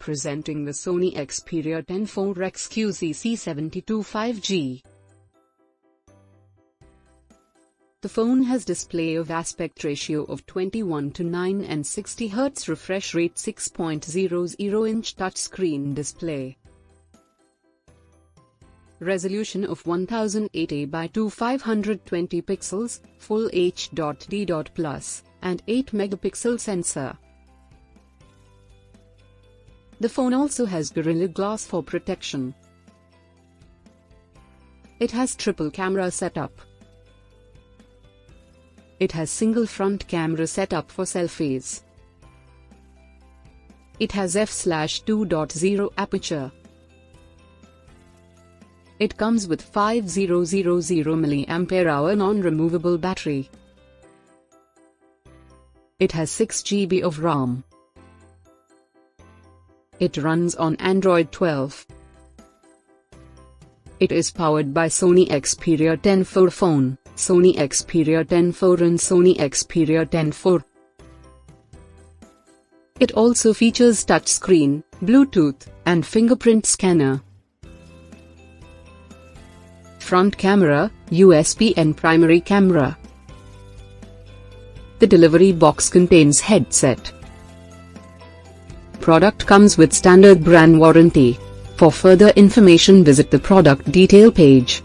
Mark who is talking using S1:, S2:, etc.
S1: Presenting the Sony Xperia 10 IV XQ-CC72 5G. The phone has display of aspect ratio of 21:9 and 60 Hz refresh rate, 6.00-inch touchscreen display. Resolution of 1080 by 2520 pixels, full HD+, and 8 megapixel sensor. The phone also has Gorilla Glass for protection. It has triple camera setup. It has single front camera setup for selfies. It has f/2.0 aperture. It comes with 5000 mAh non-removable battery. It has 6 GB of RAM. It runs on Android 12. It is powered by Sony Xperia 10 IV phone, Sony Xperia 10 IV and Sony Xperia 10 IV. It also features touchscreen, Bluetooth, and fingerprint scanner. Front camera, USB and primary camera. The delivery box contains headset. Product comes with standard brand warranty. For further information visit the product detail page.